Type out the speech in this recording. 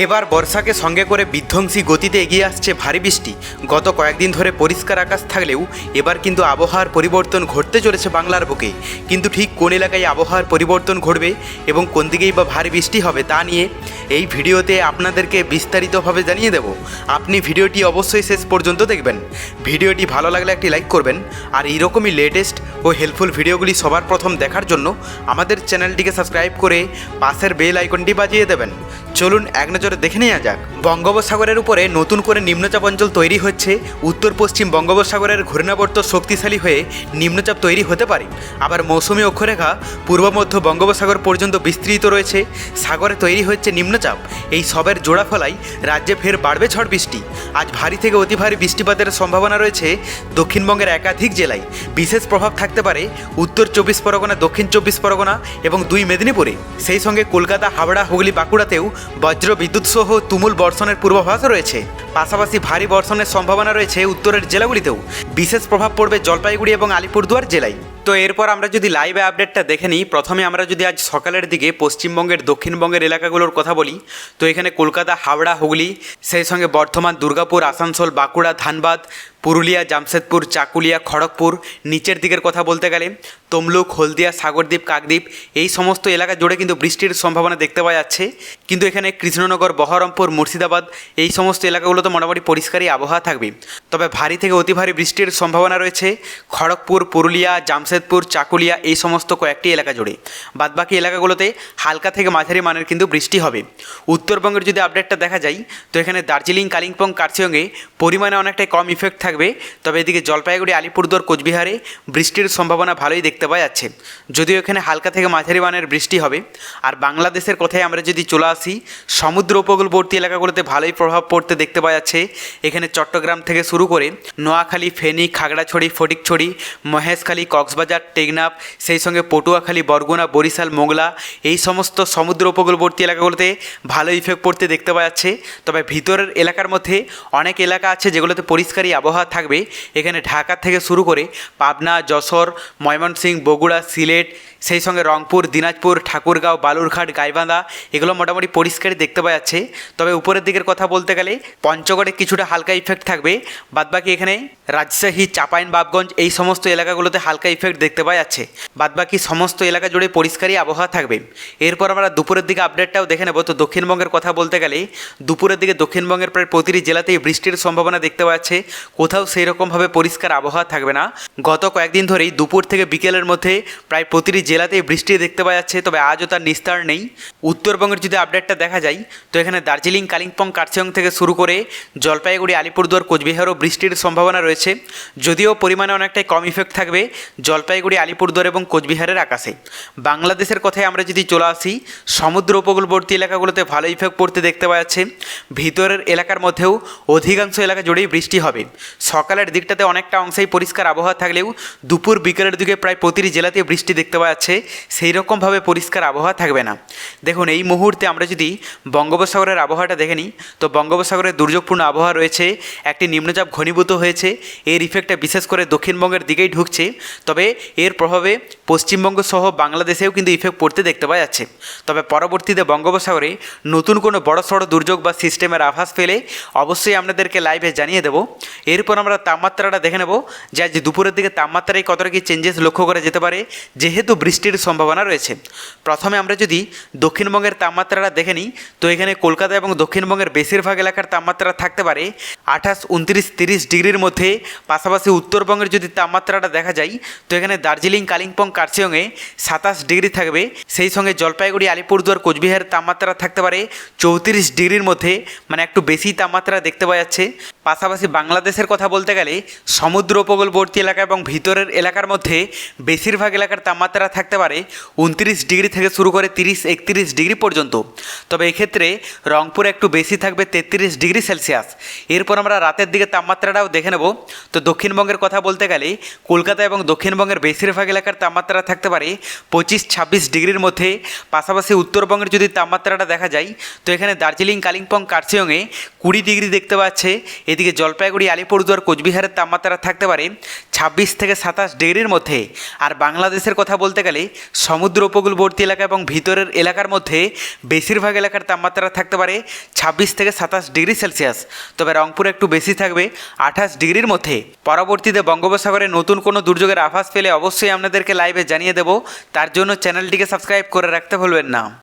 এবার বর্ষাকে সঙ্গে করে বিধ্বংসী গতিতে এগিয়ে আসছে ভারী বৃষ্টি। গত কয়েকদিন ধরে পরিষ্কার আকাশ থাকলেও এবার কিন্তু আবহাওয়ার পরিবর্তন ঘটতে চলেছে বাংলার বুকে। কিন্তু ঠিক কোন এলাকায় আবহাওয়ার পরিবর্তন ঘটবে এবং কোন দিকেই বা ভারী বৃষ্টি হবে তা নিয়ে এই ভিডিওতে আপনাদেরকে বিস্তারিতভাবে জানিয়ে দেব। আপনি ভিডিওটি অবশ্যই শেষ পর্যন্ত দেখবেন। ভিডিওটি ভালো লাগলে একটি লাইক করবেন, আর এইরকমই লেটেস্ট ও হেল্পফুল ভিডিওগুলি সবার প্রথম দেখার জন্য আমাদের চ্যানেলটিকে সাবস্ক্রাইব করে পাশের বেল আইকনটি বাজিয়ে দেবেন। চলুন এক নজরে দেখে নেওয়া যাক। বঙ্গোপসাগরের উপরে নতুন করে নিম্নচাপ অঞ্চল তৈরি হচ্ছে। উত্তর পশ্চিম বঙ্গোপসাগরের ঘূর্ণাবর্ত শক্তিশালী হয়ে নিম্নচাপ তৈরি হতে পারে। আবার মৌসুমী অক্ষরেখা পূর্ব মধ্য বঙ্গোপসাগর পর্যন্ত বিস্তৃত রয়েছে। সাগরে তৈরি হচ্ছে নিম্নচাপ। এই সবের জোড়া ফলাই রাজ্যে ফের বাড়বে ঝড় বৃষ্টি। আজ ভারী থেকে অতি ভারী বৃষ্টিপাতের সম্ভাবনা রয়েছে দক্ষিণবঙ্গের একাধিক জেলায়। বিশেষ প্রভাব থাকতে পারে উত্তর 24 পরগনা, দক্ষিণ 24 পরগনা এবং 2 মেদিনীপুরে। সেই সঙ্গে কলকাতা, হাওড়া, হুগলি, বাঁকুড়াতেও বজ্র বিদ্যুৎ সহ তুমুল বর্ষণের পূর্বাভাস রয়েছে। পাশাপাশি ভারী বর্ষণের সম্ভাবনা রয়েছে উত্তরের জেলাগুলিতেও। বিশেষ প্রভাব পড়বে জলপাইগুড়ি এবং আলিপুরদুয়ার জেলায়। তো এরপর আমরা যদি লাইভ আপডেটটা দেখে নিই, প্রথমে আমরা যদি আজ সকালের দিকে পশ্চিমবঙ্গের দক্ষিণবঙ্গের এলাকাগুলোর কথা বলি, তো এখানে কলকাতা, হাওড়া, হুগলি, সেই সঙ্গে বর্ধমান, দুর্গাপুর, আসানসোল, বাঁকুড়া, ধানবাদ, পুরুলিয়া, জামশেদপুর, চাকুলিয়া, খড়গপুর, নিচের দিকের কথা বলতে গেলে তমলুক, হলদিয়া, সাগরদ্বীপ, কাকদ্বীপ, এই সমস্ত এলাকা জুড়ে কিন্তু বৃষ্টির সম্ভাবনা দেখতে পাওয়া যাচ্ছে। কিন্তু এখানে কৃষ্ণনগর, বহরমপুর, মুর্শিদাবাদ, এই সমস্ত এলাকাগুলোতে মোটামুটি পরিষ্কারই আবহাওয়া থাকবে। তবে ভারী থেকে অতি ভারী বৃষ্টির সম্ভাবনা রয়েছে খড়গপুর, পুরুলিয়া, জামশেদপুর, চাকুলিয়া, এই সমস্ত কয়েকটি এলাকা জুড়ে। বাদবাকি এলাকাগুলোতে হালকা থেকে মাঝারি মানের কিন্তু বৃষ্টি হবে। উত্তরবঙ্গের যদি আপডেটটা দেখা যায়, তো এখানে দার্জিলিং, কালিম্পং, কার্শিয়ংয়ে পরিমাণে অনেকটাই কম ইফেক্ট থাকবে। তবে এদিকে জলপাইগুড়ি, আলিপুরদুয়ার, কোচবিহারে বৃষ্টির সম্ভাবনা ভালোই দেখতে পাওয়া যাচ্ছে, যদিও এখানে হালকা থেকে মাঝারি মানের বৃষ্টি হবে। আর বাংলাদেশের কথায় আমরা যদি চলে আসি, সমুদ্র উপকূলবর্তী এলাকাগুলোতে ভালোই প্রভাব পড়তে দেখতে পাওয়া যাচ্ছে। এখানে চট্টগ্রাম থেকে শুরু করে নোয়াখালী, ফেনী, খাগড়াছড়ি, ফটিকছড়ি, মহেশখালী, কক্সবাজার, টেকনাফ, সেই সঙ্গে পটুয়াখালী, বরগুনা, বরিশাল, মোংলা, এই সমস্ত সমুদ্র উপকূলবর্তী এলাকাগুলোতে ভালো ইফেক্ট পড়তে দেখতে পাওয়া যাচ্ছে। তবে ভিতরের এলাকার মধ্যে অনেক এলাকা আছে যেগুলোতে পরিষ্কারই আবহাওয়া থাকবে। এখানে ঢাকা থেকে শুরু করে পাবনা, যশোর, ময়মনসিংহ, বগুড়া, সিলেট, সেই সঙ্গে রংপুর, দিনাজপুর, ঠাকুরগাঁও, বালুরঘাট, গাইবান্ধা, এগুলো মোটামুটি পরিষ্কারই দেখতে পাওয়া যাচ্ছে। তবে উপরের দিকের কথা বলতে গেলে পঞ্চগড়ে কিছুটা হালকা ইফেক্ট থাকবে। বাদবাকি এখানে রাজশাহী, চাঁপাইনবাবগঞ্জ, এই সমস্ত এলাকাগুলোতে হালকা ইফেক্ট দেখতে পাওয়া যাচ্ছে। বাদবাকি সমস্ত এলাকা জুড়ে পরিষ্কারই আবহাওয়া থাকবে। এরপর আমরা দুপুরের দিকে আপডেটটাও দেখে নেব। তো দক্ষিণবঙ্গের কথা বলতে গেলে দুপুরের দিকে দক্ষিণবঙ্গের প্রায় প্রতিটি জেলাতেই বৃষ্টির সম্ভাবনা দেখতে পাওয়া যাচ্ছে। কোথাও সেই রকমভাবে পরিষ্কার আবহাওয়া থাকবে না। গত কয়েকদিন ধরেই দুপুর থেকে বিকেলের মধ্যে প্রায় প্রতিটি জেলাতেই বৃষ্টি দেখতে পাওয়া যাচ্ছে, তবে আজও তার নিস্তার নেই। উত্তরবঙ্গের যদি আপডেটটা দেখা যায়, তো এখানে দার্জিলিং, কালিম্পং, কার্শিয়ং থেকে শুরু করে জলপাইগুড়ি, আলিপুরদুয়ার, কোচবিহারও বৃষ্টির সম্ভাবনা রয়েছে, যদিও পরিমাণে অনেকটাই কম ইফেক্ট থাকবে জলপাইগুড়ি, আলিপুরদুয়ার এবং কোচবিহারের আকাশে। বাংলাদেশের কথায় আমরা যদি চলে আসি, সমুদ্র উপকূলবর্তী এলাকাগুলোতে ভালো ইফেক্ট পড়তে দেখতে পাওয়া যাচ্ছে। ভিতরের এলাকার মধ্যেও অধিকাংশ এলাকা জুড়েই বৃষ্টি হবে। সকালের দিকটাতে অনেকটা অংশেই পরিষ্কার আবহাওয়া থাকলেও দুপুর বিকেলের দিকে প্রায় প্রতিটি জেলাতে বৃষ্টি দেখতে পাওয়া যাচ্ছে। সেই রকমভাবে পরিষ্কার আবহাওয়া থাকবে না। দেখুন, এই মুহূর্তে আমরা যদি বঙ্গোপসাগরের আবহাওয়াটা দেখে নিই, তো বঙ্গোপসাগরের দুর্যোগপূর্ণ আবহাওয়া রয়েছে। একটি নিম্নচাপ ঘনীভূত হয়েছে। এর ইফেক্টটা বিশেষ করে দক্ষিণবঙ্গের দিকেই ঢুকছে। তবে এর প্রভাবে পশ্চিমবঙ্গ সহ বাংলাদেশেও কিন্তু ইফেক্ট পড়তে দেখতে পাওয়া যাচ্ছে। তবে পরবর্তীতে বঙ্গোপসাগরে নতুন কোনো বড়সড় দুর্যোগ বা সিস্টেমের আভাস পেলে অবশ্যই আপনাদেরকে লাইভে জানিয়ে দেবো। এরপর আমরা তাপমাত্রাটা দেখে নেব যে আজ দুপুরের দিকে তাপমাত্রায় কতটা কি চেঞ্জেস লক্ষ্য করা যেতে পারে, যেহেতু বৃষ্টির সম্ভাবনা রয়েছে। প্রথমে আমরা যদি দক্ষিণবঙ্গের তাপমাত্রাটা দেখে নিই, তো এখানে কলকাতা এবং দক্ষিণবঙ্গের বেশিরভাগ এলাকার তাপমাত্রা থাকতে পারে 28, 29, 30 ডিগ্রির মধ্যে। পাশাপাশি উত্তরবঙ্গের যদি তাপমাত্রাটা দেখা যায়, তো এখানে দার্জিলিং, কালিম্পং, কার্শিয়ংয়ে 27 ডিগ্রি থাকবে। সেই সঙ্গে জলপাইগুড়ি, আলিপুরদুয়ার, কোচবিহারের তাপমাত্রা থাকতে পারে 34 ডিগ্রির মধ্যে, মানে একটু বেশি তাপমাত্রা দেখতে পাওয়া যাচ্ছে। পাশাপাশি বাংলাদেশের কথা বলতে গেলে সমুদ্র উপকূলবর্তী এলাকা এবং ভিতরের এলাকার মধ্যে বেশিরভাগ এলাকার তাপমাত্রা থাকতে পারে 29 ডিগ্রি থেকে শুরু করে 30, 31 ডিগ্রি পর্যন্ত। তবে এক্ষেত্রে রংপুরে একটু বেশি থাকবে 33 ডিগ্রি সেলসিয়াস। এরপর আমরা রাতের দিকে তাপমাত্রাটাও দেখে নেব। তো দক্ষিণবঙ্গের কথা বলতে গেলে কলকাতা এবং দক্ষিণবঙ্গের বেশিরভাগ এলাকার তাপমাত্রা থাকতে পারে 25, 26 ডিগ্রির মধ্যে। পাশাপাশি উত্তরবঙ্গের যদি তাপমাত্রাটা দেখা যায়, তো এখানে দার্জিলিং, কালিম্পং, কার্শিয়ংয়ে 20 ডিগ্রি দেখতে পাচ্ছে। এদিকে জলপাইগুড়ি, আলিপুরদুয়ার, কোচবিহারের তাপমাত্রা থাকতে পারে 26 থেকে 27 ডিগ্রির মধ্যে। আর বাংলাদেশের কথা বলতে গেলে সমুদ্র উপকূলবর্তী এলাকা এবং ভিতরের এলাকার মধ্যে বেশিরভাগ এলাকার তাপমাত্রা থাকতে পারে 26 থেকে 27 ডিগ্রি সেলসিয়াস। তবে রংপুরে একটু বেশি থাকবে 28 ডিগ্রির মধ্যে। পরবর্তীতে বঙ্গোপসাগরে নতুন কোনো দুর্যোগের আভাস পেলে অবশ্যই আপনাদেরকে লাইভে জানিয়ে দেব। তার জন্য চ্যানেলটিকে সাবস্ক্রাইব করে রাখতে ভুলবেন না।